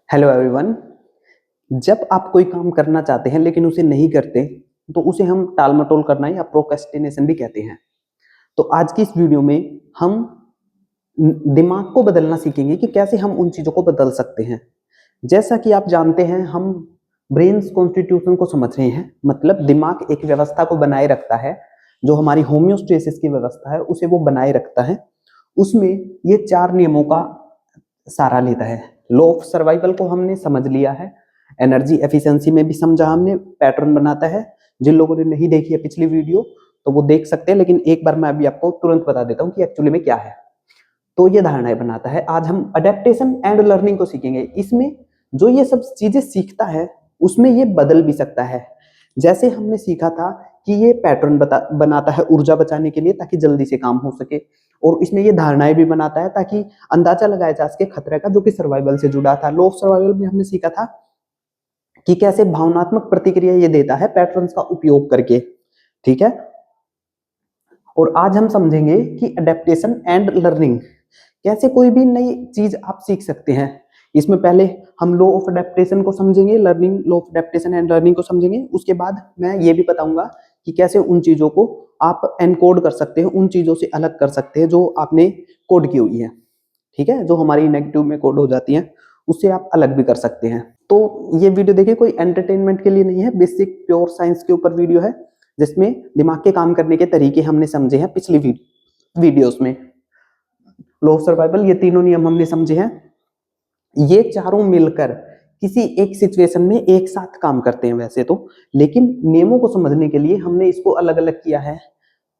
Hello everyone. जब आप कोई काम करना चाहते हैं लेकिन उसे नहीं करते तो उसे हम टाल-मटोल करना या प्रोक्रेस्टिनेशन भी कहते हैं। तो आज की इस वीडियो में हम दिमाग को बदलना सीखेंगे कि कैसे हम उन चीज़ों को बदल सकते हैं। जैसा कि आप जानते हैं हम ब्रेन्स कॉन्स्टिट्यूशन को समझ रहे हैं, मतलब दिमाग एक व्यवस्था को बनाए रखता है, जो हमारी होम्योस्टेसिस की व्यवस्था है उसे वो बनाए रखता है। उसमें ये 4 नियमों का सहारा लेता है। लॉ ऑफ सर्वाइवल को हमने समझ लिया है, एनर्जी एफिशिएंसी में भी समझा हमने, पैटर्न बनाता है। जिन लोगों ने नहीं देखी है पिछली वीडियो तो वो देख सकते हैं, लेकिन एक बार मैं अभी आपको तुरंत बता देता हूँ कि एक्चुअली में क्या है। तो ये धारणाएं बनाता है। आज हम अडेप्टेशन एंड लर्निंग को सीखेंगे। इसमें जो ये सब चीजें सीखता है उसमें ये बदल भी सकता है। जैसे हमने सीखा था कि ये पैटर्न बनाता है ऊर्जा बचाने के लिए ताकि जल्दी से काम हो सके, और इसमें ये धारणाएं भी बनाता है ताकि अंदाजा लगाया जा सके खतरे का, जो कि सर्वाइवल से जुड़ा था। लॉ ऑफ सर्वाइवल में हमने सीखा था कि कैसे भावनात्मक प्रतिक्रिया ये देता है पैटर्न्स का उपयोग करके। ठीक है, और आज हम समझेंगे कि अडेप्टेशन एंड लर्निंग कैसे कोई भी नई चीज आप सीख सकते हैं। इसमें पहले हम लॉ ऑफ अडेप्टेशन को समझेंगे, law of adaptation and learning को समझेंगे। उसके बाद मैं ये भी बताऊंगा कि कैसे उन चीजों को आप एनकोड कर सकते हैं, उन चीजों से अलग कर सकते हैं जो आपने कोड की हुई है। ठीक है, जो हमारी नेगेटिव में कोड हो जाती है उससे आप अलग भी कर सकते हैं। तो ये वीडियो देखिए, कोई एंटरटेनमेंट के लिए नहीं है, बेसिक प्योर साइंस के ऊपर वीडियो है जिसमें दिमाग के काम करने के तरीके हमने समझे हैं पिछली वीडियोस में। लॉ ऑफ सर्वाइवल, ये तीनों नियम हमने समझे हैं। ये चारों मिलकर किसी एक सिचुएशन में एक साथ काम करते हैं वैसे तो, लेकिन नियमों को समझने के लिए हमने इसको अलग अलग किया है।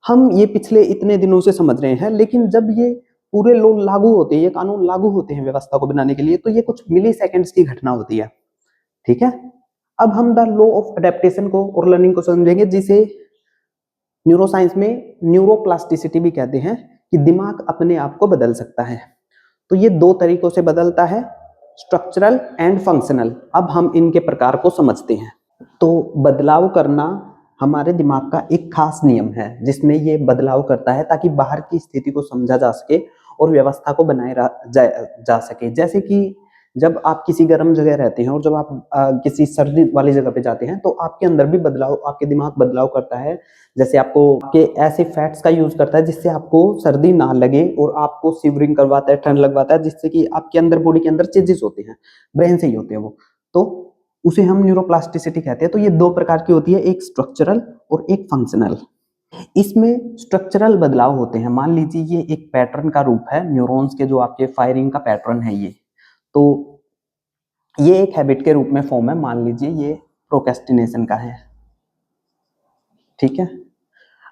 हम ये पिछले इतने दिनों से समझ रहे हैं, लेकिन जब ये पूरे लॉ लागू होते हैं, ये कानून लागू होते हैं व्यवस्था को बनाने के लिए, तो ये कुछ मिली सेकेंड्स की घटना होती है। ठीक है, अब हम द लॉ ऑफ अडेप्टेशन को और लर्निंग को समझेंगे, जिसे न्यूरोसाइंस में न्यूरोप्लास्टिसिटी भी कहते हैं, कि दिमाग अपने आप को बदल सकता है। तो ये दो तरीकों से बदलता है, स्ट्रक्चरल एंड फंक्शनल। अब हम इनके प्रकार को समझते हैं। तो बदलाव करना हमारे दिमाग का एक खास नियम है जिसमें ये बदलाव करता है ताकि बाहर की स्थिति को समझा जा सके और व्यवस्था को बनाए जा सके। जैसे कि जब आप किसी गर्म जगह रहते हैं और जब आप किसी सर्दी वाली जगह पे जाते हैं तो आपके अंदर भी बदलाव, आपके दिमाग बदलाव करता है। जैसे आपको आपके ऐसे फैट्स का यूज करता है जिससे आपको सर्दी ना लगे, और आपको शिवरिंग करवाता है, ठंड लगवाता है, जिससे कि आपके अंदर बॉडी के अंदर चेंजेस होते हैं, ब्रेन से ही होते हैं वो। तो उसे हम न्यूरोप्लास्टिसिटी कहते हैं। तो ये दो प्रकार की होती है, एक स्ट्रक्चरल और एक फंक्शनल। इसमें स्ट्रक्चरल बदलाव होते हैं। मान लीजिए ये एक पैटर्न का रूप है, न्यूरॉन्स के जो आपके फायरिंग का पैटर्न है ये, तो ये एक हैबिट के रूप में फॉर्म है। मान लीजिए ये प्रोक्रेस्टिनेशन का है। ठीक है,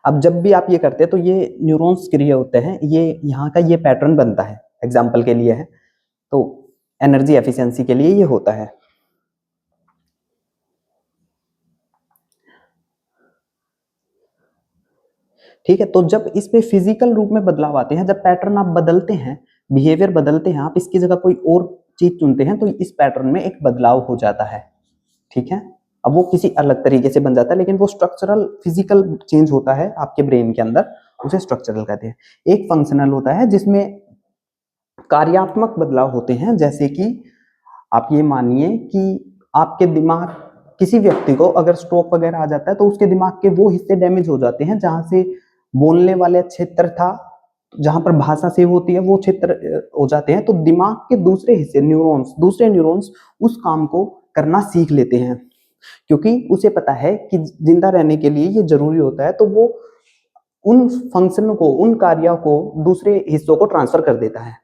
अब जब भी आप ये करते हैं तो ये न्यूरॉन्स सक्रिय होते हैं, ये यहाँ का ये पैटर्न बनता है, एग्जाम्पल के लिए है, तो एनर्जी एफिशिएंसी के लिए ये होता है। ठीक है, तो जब इस पे फिजिकल रूप में बदलाव आते हैं, जब पैटर्न आप बदलते हैं, बिहेवियर बदलते हैं, आप इसकी जगह कोई और चीज चुनते हैं, तो इस पैटर्न में एक बदलाव हो जाता है। ठीक है, अब वो किसी अलग तरीके से बन जाता है, लेकिन वो स्ट्रक्चरल फिजिकल चेंज होता है आपके ब्रेन के अंदर, उसे स्ट्रक्चरल कहते हैं। एक फंक्शनल होता है जिसमें कार्यात्मक बदलाव होते हैं। जैसे कि आप ये मानिए कि आपके दिमाग, किसी व्यक्ति को अगर स्ट्रोक वगैरह आ जाता है तो उसके दिमाग के वो हिस्से डैमेज हो जाते हैं जहां से बोलने वाले क्षेत्र था, जहां पर भाषा सेव होती है, वो क्षेत्र हो जाते हैं। तो दिमाग के दूसरे हिस्से, दूसरे न्यूरॉन्स उस काम को करना सीख लेते हैं, क्योंकि उसे पता है कि जिंदा रहने के लिए ये जरूरी होता है। तो वो उन फंक्शन को, उन कार्यों को दूसरे हिस्सों को ट्रांसफर कर देता है,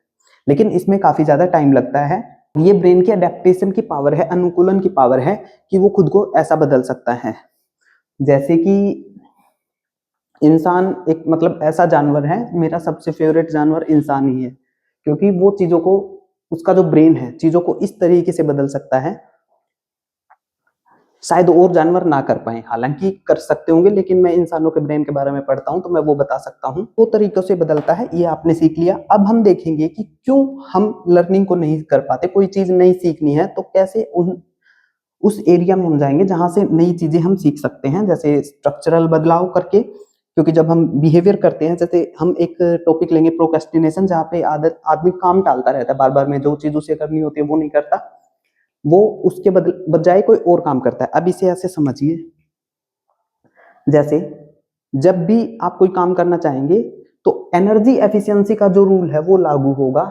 लेकिन इसमें काफी ज्यादा टाइम लगता है। ये ब्रेन की अडेप्टेशन की पावर है, अनुकूलन की पावर है, कि वो खुद को ऐसा बदल सकता है। जैसे कि इंसान एक मतलब ऐसा जानवर है, मेरा सबसे फेवरेट जानवर इंसान ही है, क्योंकि वो चीजों को, उसका जो ब्रेन है चीजों को इस तरीके से बदल सकता है, शायद और जानवर ना कर पाए, हालांकि कर सकते होंगे, लेकिन मैं इंसानों के ब्रेन के बारे में पढ़ता हूं तो मैं वो बता सकता हूं। दो तरीकों से बदलता है, ये आपने सीख लिया। अब हम देखेंगे कि क्यों हम लर्निंग को नहीं कर पाते। कोई चीज नहीं सीखनी है तो कैसे उस एरिया में हम जाएंगे जहां से नई चीजें हम सीख सकते हैं, जैसे स्ट्रक्चरल बदलाव करके। क्योंकि जब हम बिहेवियर करते हैं, जैसे हम एक टॉपिक लेंगे प्रोक्रेस्टिनेशन, जहाँ पे आदमी काम टालता रहता है बार बार में, जो चीज उसे करनी होती है वो नहीं करता। वो उसके बजाय कोई और काम करता है। अब इसे ऐसे समझिए, जैसे जब भी आप कोई काम करना चाहेंगे तो एनर्जी एफिशिएंसी का जो रूल है वो लागू होगा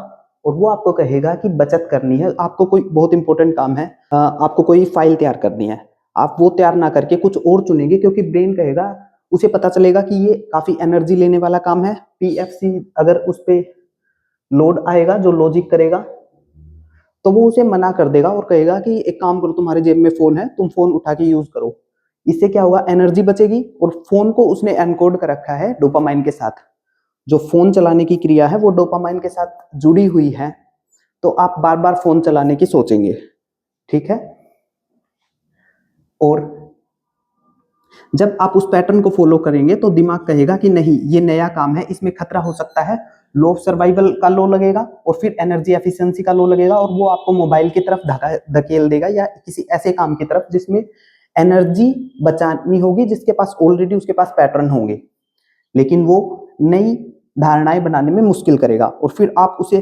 और वो आपको कहेगा कि बचत करनी है। आपको कोई बहुत इंपॉर्टेंट काम है, आपको कोई फाइल तैयार करनी है, आप वो तैयार ना करके कुछ और चुनेंगे, क्योंकि ब्रेन कहेगा, उसे पता चलेगा कि ये काफी एनर्जी लेने वाला काम है। पीएफसी अगर उस पे लोड आएगा, जो लॉजिक करेगा, तो वो उसे मना कर देगा और कहेगा कि एक काम करो, तुम्हारे जेब में फोन है, तुम फोन उठा के यूज करो। इससे क्या होगा, एनर्जी बचेगी और फोन को उसने एनकोड कर रखा है डोपामाइन के साथ। जो फोन चलाने की क्रिया है वो डोपामाइन के साथ जुड़ी हुई है, तो आप बार बार फोन चलाने की सोचेंगे। ठीक है, और जब आप उस पैटर्न को फॉलो करेंगे तो दिमाग कहेगा कि नहीं, ये नया काम है, इसमें खतरा हो सकता है। लॉ ऑफ सर्वाइवल का लॉ लगेगा और फिर एनर्जी एफिशिएंसी का लॉ लगेगा और वो आपको मोबाइल की तरफ धकेल देगा या किसी ऐसे काम की तरफ जिसमें एनर्जी बचानी होगी, जिसके पास ऑलरेडी उसके पास पैटर्न होंगे, लेकिन वो नई धारणाएं बनाने में मुश्किल करेगा। और फिर आप उसे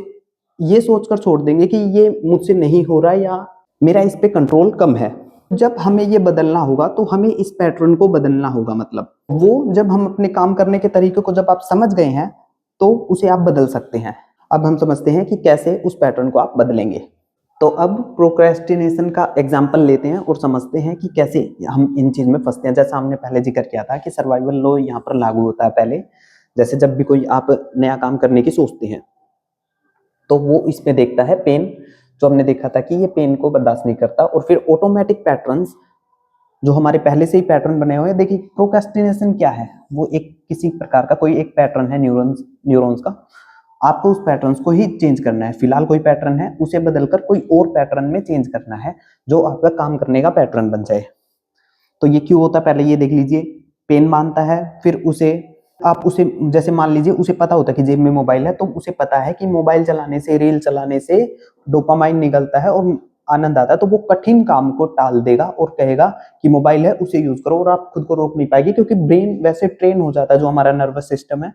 ये सोचकर छोड़ देंगे कि ये मुझसे नहीं हो रहा या मेरा इस पे कंट्रोल कम है। जब हमें ये बदलना होगा तो हमें इस पैटर्न को बदलना होगा। मतलब वो जब हम अपने काम करने के तरीके को जब आप समझ गए हैं तो उसे आप बदल सकते हैं। अब हम समझते हैं कि कैसे उस पैटर्न को आप बदलेंगे। तो अब प्रोक्रेस्टिनेशन का एग्जाम्पल लेते हैं और समझते हैं कि कैसे हम इन चीज में फंसते हैं। जैसा हमने पहले जिक्र किया था कि सर्वाइवल लॉ यहाँ पर लागू होता है पहले। जैसे जब भी कोई आप नया काम करने की सोचते हैं तो वो इसमें देखता है पेन, जो हमने देखा था कि ये पेन को बर्दाश्त नहीं करता, और फिर ऑटोमेटिक पैटर्न्स जो हमारे पहले से ही पैटर्न बने हुए हैं। देखिए प्रोक्रेस्टिनेशन क्या है, वो एक किसी प्रकार का कोई एक पैटर्न है न्यूरॉन्स का। आपको उस पैटर्न्स को ही चेंज करना है। फिलहाल कोई पैटर्न है उसे बदलकर कोई और पैटर्न में चेंज करना है जो आपका काम करने का पैटर्न बन जाए। तो ये क्यों होता है, पहले ये देख लीजिए। पेन मानता है, फिर उसे आप उसे जैसे मान लीजिए उसे पता होता है कि जेब में मोबाइल है, तो उसे पता है कि मोबाइल चलाने से, रील चलाने से डोपामाइन निकलता है और आनंद आता है, तो वो कठिन काम को टाल देगा और कहेगा कि मोबाइल है उसे यूज करो, और आप खुद को रोक नहीं पाएगी क्योंकि ब्रेन वैसे ट्रेन हो जाता है, जो हमारा नर्वस सिस्टम है,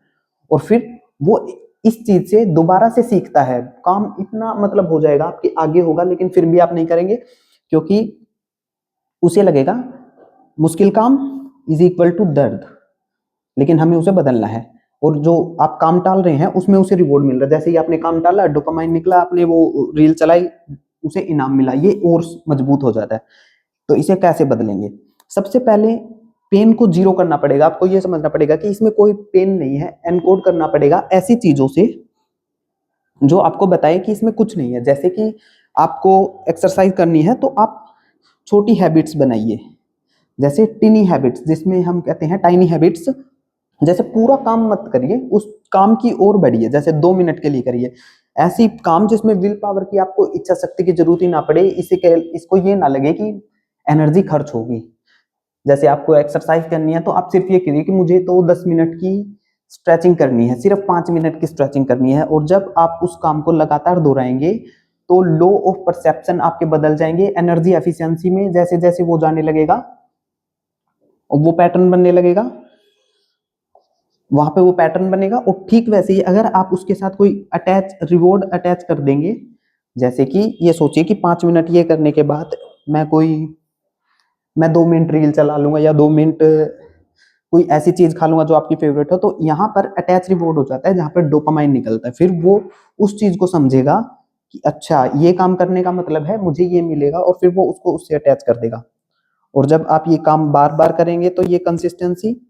और फिर वो इस चीज से दोबारा से सीखता है। काम इतना मतलब हो जाएगा आपके आगे होगा, लेकिन फिर भी आप नहीं करेंगे क्योंकि उसे लगेगा मुश्किल काम इज इक्वल टू दर्द, लेकिन हमें उसे बदलना है। और जो आप काम टाल रहे हैं उसमें उसे रिवॉर्ड मिल रहा है। जैसे ही आपने काम टाला, डोपामाइन निकला, आपने वो रील चलाई, उसे इनाम मिला, ये और मजबूत हो जाता है। तो इसे कैसे बदलेंगे? सबसे पहले पेन को जीरो करना पड़ेगा। आपको ये समझना पड़ेगा कि इसमें कोई पेन नहीं है। एनकोड करना पड़ेगा ऐसी चीजों से जो आपको बताए कि इसमें कुछ नहीं है। जैसे कि आपको एक्सरसाइज करनी है तो आप छोटी हैबिट्स बनाइए, जैसे टिनी हैबिट्स, जिसमें हम कहते हैं टाइनी हैबिट्स। जैसे पूरा काम मत करिए, उस काम की ओर बढ़िए, जैसे 2 मिनट के लिए करिए। ऐसी काम जिसमें विल पावर की, आपको इच्छा शक्ति की जरूरत ही ना पड़े, इसको ये ना लगे कि एनर्जी खर्च होगी। जैसे आपको एक्सरसाइज करनी है तो आप सिर्फ ये करिए कि मुझे तो 10 मिनट की स्ट्रेचिंग करनी है, सिर्फ 5 मिनट की स्ट्रेचिंग करनी है। और जब आप उस काम को लगातार दोहराएंगे तो लॉ ऑफ परसेप्शन आपके बदल जाएंगे। एनर्जी एफिशिएंसी में जैसे जैसे वो जाने लगेगा और वो पैटर्न बनने लगेगा, वहां पे वो पैटर्न बनेगा। और ठीक वैसे ही अगर आप उसके साथ कोई रिवॉर्ड अटैच कर देंगे, जैसे कि ये सोचिए कि 5 मिनट ये करने के बाद मैं 2 मिनट रील चला लूंगा या 2 मिनट कोई ऐसी चीज खा लूंगा जो आपकी फेवरेट हो, तो यहाँ पर अटैच रिवॉर्ड हो जाता है जहां पर डोपामाइन निकलता है। फिर वो उस चीज को समझेगा कि अच्छा, ये काम करने का मतलब है मुझे ये मिलेगा, और फिर वो उसको उससे अटैच कर देगा। और जब आप ये काम बार बार करेंगे तो ये कंसिस्टेंसी,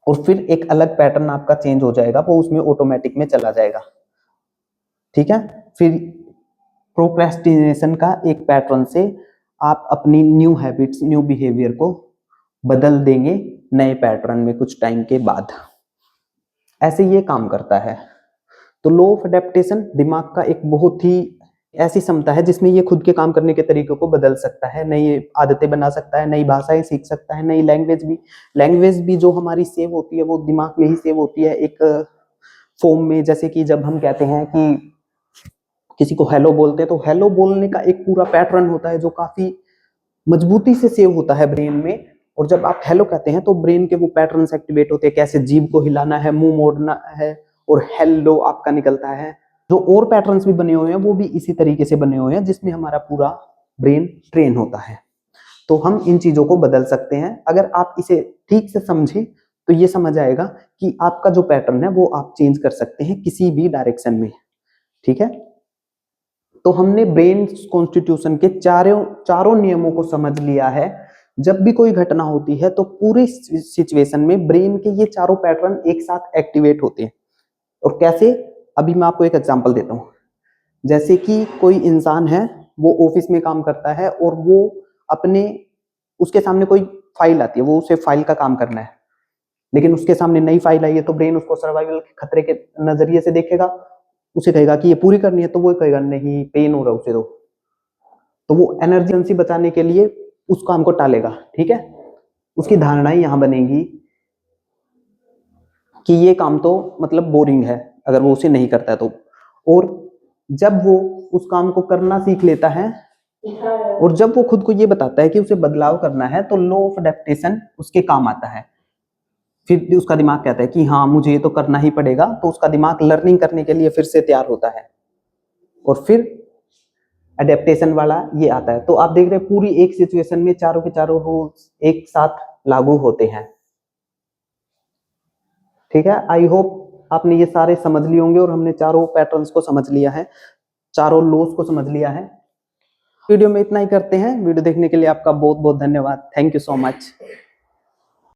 और फिर एक अलग पैटर्न आपका चेंज हो जाएगा, वो उसमें ऑटोमेटिक में चला जाएगा। ठीक है, फिर प्रोक्रेस्टिनेशन का एक पैटर्न से आप अपनी न्यू हैबिट्स, न्यू बिहेवियर को बदल देंगे नए पैटर्न में कुछ टाइम के बाद। ऐसे ये काम करता है। तो लॉ ऑफ अडेप्टेशन दिमाग का एक बहुत ही ऐसी क्षमता है जिसमें ये खुद के काम करने के तरीकों को बदल सकता है, नई आदतें बना सकता है, नई भाषाएं सीख सकता है, नई लैंग्वेज भी जो हमारी सेव होती है वो दिमाग में ही सेव होती है एक फॉर्म में। जैसे कि जब हम कहते हैं कि किसी को हेलो बोलते हैं, तो हेलो बोलने का एक पूरा पैटर्न होता है जो काफी मजबूती से सेव होता है ब्रेन में। और जब आप हेलो कहते हैं तो ब्रेन के वो पैटर्न्स एक्टिवेट होते हैं, कैसे जीभ को हिलाना है, मुंह मोड़ना है, और हेलो आपका निकलता है। जो और पैटर्न्स भी बने हुए हैं वो भी इसी तरीके से बने हुए हैं, जिसमें हमारा पूरा ब्रेन ट्रेन होता है। तो हम इन चीजों को बदल सकते हैं। अगर आप इसे ठीक से समझे तो ये समझ आएगा कि आपका जो पैटर्न है वो आप चेंज कर सकते हैं किसी भी डायरेक्शन में। ठीक है, तो हमने ब्रेन कॉन्स्टिट्यूशन के चारों नियमों को समझ लिया है। जब भी कोई घटना होती है तो पूरी सिचुएशन में ब्रेन के ये चारों पैटर्न एक साथ एक्टिवेट होते हैं। और कैसे, अभी मैं आपको एक एग्जांपल देता हूँ। जैसे कि कोई इंसान है, वो ऑफिस में काम करता है और वो अपने उसके सामने कोई फाइल आती है, वो उसे फाइल का काम करना है, लेकिन उसके सामने नई फाइल आई है, तो ब्रेन उसको सर्वाइवल के खतरे के नजरिए से देखेगा, उसे कहेगा कि ये पूरी करनी है, तो वो कहेगा नहीं, पेन हो रहा है उसे, तो वो एनर्जेंसी बचाने के लिए उस काम को टालेगा। ठीक है, उसकी धारणाएं यहां बनेगी कि ये काम तो मतलब बोरिंग है अगर वो उसे नहीं करता है तो। और जब वो उस काम को करना सीख लेता है और जब वो खुद को ये बताता है कि उसे बदलाव करना है, तो लॉ ऑफ अडेप्टेशन उसके काम आता है। फिर उसका दिमाग कहता है कि हाँ मुझे ये तो करना ही पड़ेगा, तो उसका दिमाग लर्निंग करने के लिए फिर से तैयार होता है और फिर अडेप्टेशन वाला ये आता है। तो आप देख रहे हैं पूरी एक सिचुएशन में चारों के चारों रूल्स एक साथ लागू होते हैं। ठीक है, आई होप आपने ये सारे समझ लिए होंगे और हमने चारों पैटर्न्स को समझ लिया है, चारों लॉस को समझ लिया है। वीडियो में इतना ही करते हैं। वीडियो देखने के लिए आपका बहुत बहुत धन्यवाद। Thank you so much.